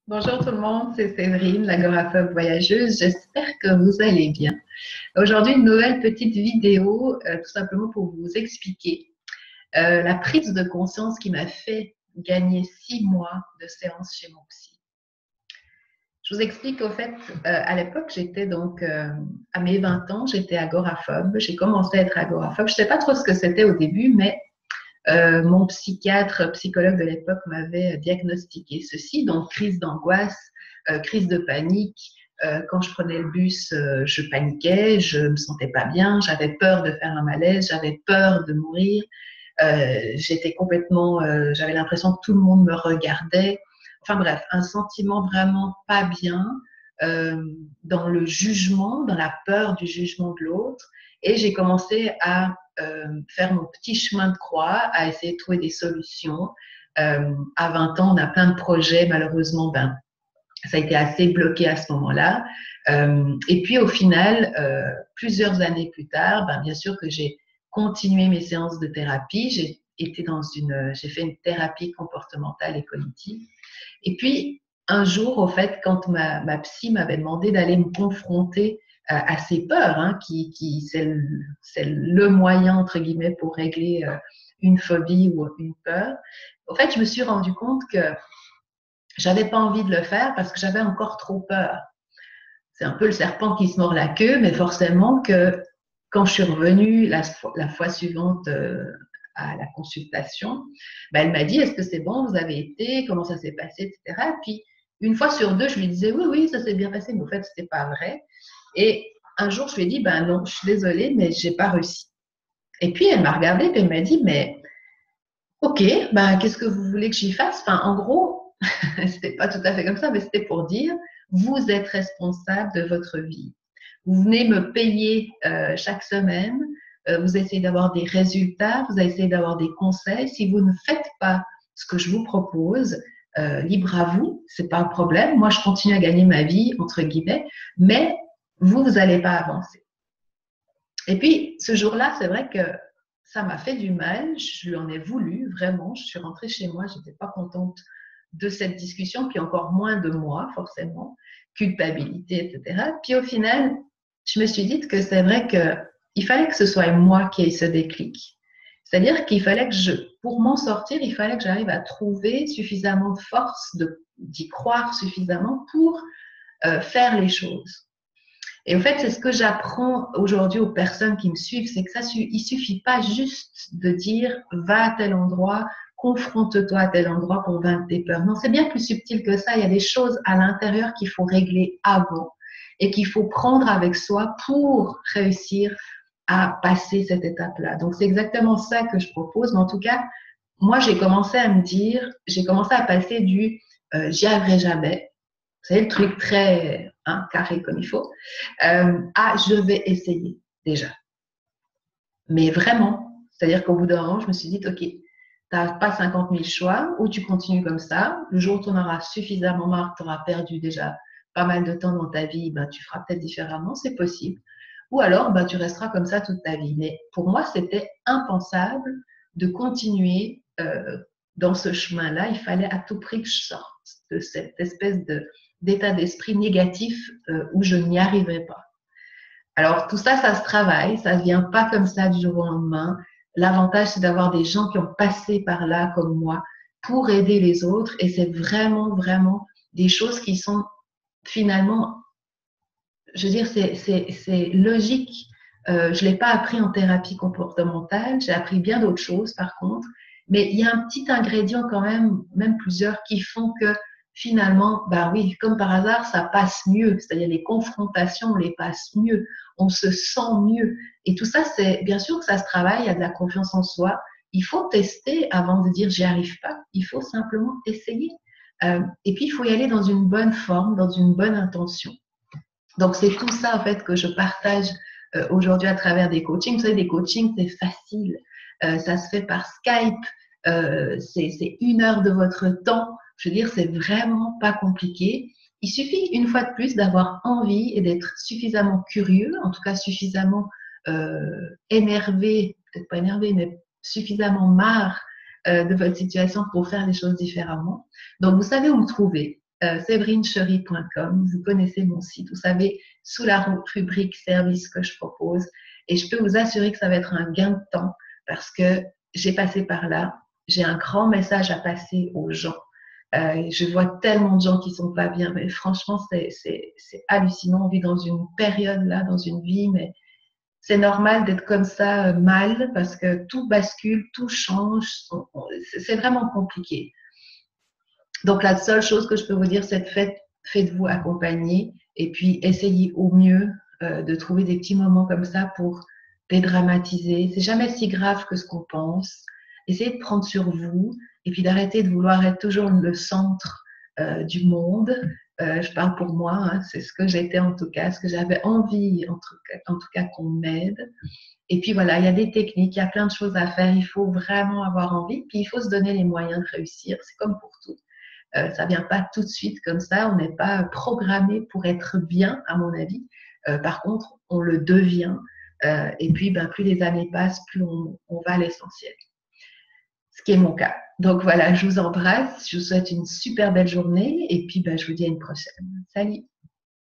Bonjour tout le monde, c'est Séverine, l'agoraphobe voyageuse. J'espère que vous allez bien. Aujourd'hui, une nouvelle petite vidéo, tout simplement pour vous expliquer la prise de conscience qui m'a fait gagner 6 mois de séance chez mon psy. Je vous explique au fait, à l'époque, j'étais donc, à mes 20 ans, j'étais agoraphobe. J'ai commencé à être agoraphobe. Je ne sais pas trop ce que c'était au début, mais mon psychiatre, psychologue de l'époque m'avait diagnostiqué ceci, donc crise d'angoisse, crise de panique. Quand je prenais le bus, je paniquais, je me sentais pas bien, j'avais peur de faire un malaise, j'avais peur de mourir. J'étais complètement, j'avais l'impression que tout le monde me regardait. Enfin bref, un sentiment vraiment pas bien, euh, dans le jugement, dans la peur du jugement de l'autre. Et j'ai commencé à faire mon petit chemin de croix, à essayer de trouver des solutions. À 20 ans, on a plein de projets. Malheureusement, ben, ça a été assez bloqué à ce moment-là. Et puis au final, plusieurs années plus tard, ben, bien sûr que j'ai continué mes séances de thérapie. J'ai fait une thérapie comportementale et cognitive. Et puis un jour, au fait, quand ma psy m'avait demandé d'aller me confronter à ses peurs, hein, c'est le moyen entre guillemets pour régler une phobie ou une peur. En fait, je me suis rendu compte que j'avais pas envie de le faire parce que j'avais encore trop peur. C'est un peu le serpent qui se mord la queue, mais forcément que quand je suis revenue la fois suivante à la consultation, ben, elle m'a dit, est-ce que c'est bon, vous avez été, comment ça s'est passé, etc. Et puis, une fois sur deux, je lui disais, oui, oui, ça s'est bien passé, mais au fait, c'était pas vrai. Et un jour, je lui ai dit, ben non, je suis désolée, mais j'ai pas réussi. Et puis, elle m'a regardée et elle m'a dit, mais ok, ben qu'est-ce que vous voulez que j'y fasse? Enfin, en gros, c'était pas tout à fait comme ça, mais c'était pour dire, vous êtes responsable de votre vie. Vous venez me payer chaque semaine, vous essayez d'avoir des résultats, vous essayez d'avoir des conseils. Si vous ne faites pas ce que je vous propose, libre à vous, c'est pas un problème. Moi, je continue à gagner ma vie, entre guillemets, mais vous n'allez pas avancer. Et puis, ce jour-là, c'est vrai que ça m'a fait du mal. Je lui en ai voulu, vraiment. Je suis rentrée chez moi, je n'étais pas contente de cette discussion, puis encore moins de moi, forcément, culpabilité, etc. Puis au final, je me suis dit que c'est vrai qu'il fallait que ce soit moi qui ait ce déclic. C'est-à-dire qu'il fallait que pour m'en sortir, il fallait que j'arrive à trouver suffisamment de force, d'y croire suffisamment pour faire les choses. Et en fait, c'est ce que j'apprends aujourd'hui aux personnes qui me suivent, c'est que il suffit pas juste de dire va à tel endroit, confronte-toi à tel endroit pour vaincre tes peurs. Non, c'est bien plus subtil que ça. Il y a des choses à l'intérieur qu'il faut régler avant et qu'il faut prendre avec soi pour réussir à passer cette étape-là. Donc, c'est exactement ça que je propose. Mais en tout cas, moi, j'ai commencé à passer du j'y arriverai jamais. C'est le truc très carré comme il faut. Je vais essayer déjà. Mais vraiment, c'est-à-dire qu'au bout d'un moment, je me suis dit, OK, tu n'as pas 50 000 choix, ou tu continues comme ça. Le jour où tu en auras suffisamment marre, tu auras perdu déjà pas mal de temps dans ta vie, ben, tu feras peut-être différemment, c'est possible. Ou alors, ben, tu resteras comme ça toute ta vie. Mais pour moi, c'était impensable de continuer dans ce chemin-là. Il fallait à tout prix que je sorte de cette espèce d'état d'esprit négatif où je n'y arriverais pas. Alors, tout ça, ça se travaille, ça ne vient pas comme ça du jour au lendemain. L'avantage, c'est d'avoir des gens qui ont passé par là, comme moi, pour aider les autres. Et c'est vraiment, vraiment des choses qui sont finalement, je veux dire, c'est logique. Je ne l'ai pas appris en thérapie comportementale, j'ai appris bien d'autres choses par contre. Mais il y a un petit ingrédient quand même plusieurs, qui font que finalement, bah oui, comme par hasard, ça passe mieux. C'est-à-dire les confrontations, on les passe mieux, on se sent mieux. Et tout ça, c'est bien sûr que ça se travaille, il y a de la confiance en soi. Il faut tester avant de dire j'y arrive pas. Il faut simplement essayer. Et puis, il faut y aller dans une bonne forme, dans une bonne intention. Donc, c'est tout ça, en fait, que je partage aujourd'hui à travers des coachings. Vous savez, des coachings, c'est facile. Ça se fait par Skype. C'est 1 heure de votre temps. Je veux dire, c'est vraiment pas compliqué. Il suffit, une fois de plus, d'avoir envie et d'être suffisamment curieux, en tout cas suffisamment énervé, peut-être pas énervé, mais suffisamment marre de votre situation pour faire les choses différemment. Donc, vous savez où me trouver. séverinechery.com. Vous connaissez mon site, vous savez, sous la rubrique service que je propose. Et je peux vous assurer que ça va être un gain de temps parce que j'ai passé par là. J'ai un grand message à passer aux gens. Je vois tellement de gens qui sont pas bien, mais franchement, c'est hallucinant. On vit dans une période là, dans une vie, mais c'est normal d'être comme ça mal parce que tout bascule, tout change. C'est vraiment compliqué. Donc, la seule chose que je peux vous dire, c'est faites-vous accompagner et puis essayez au mieux de trouver des petits moments comme ça pour dédramatiser. C'est jamais si grave que ce qu'on pense. Essayez de prendre sur vous et puis d'arrêter de vouloir être toujours le centre du monde. Je parle pour moi, hein, c'est ce que j'étais en tout cas, ce que j'avais envie en tout cas qu'on m'aide. Et puis voilà, il y a des techniques, il y a plein de choses à faire. Il faut vraiment avoir envie, puis il faut se donner les moyens de réussir. C'est comme pour tout. Ça vient pas tout de suite comme ça. On n'est pas programmé pour être bien, à mon avis. Par contre, on le devient. Et puis, plus les années passent, plus on va à l'essentiel. Ce qui est mon cas. Donc voilà, je vous embrasse. Je vous souhaite une super belle journée. Et puis, je vous dis à une prochaine. Salut!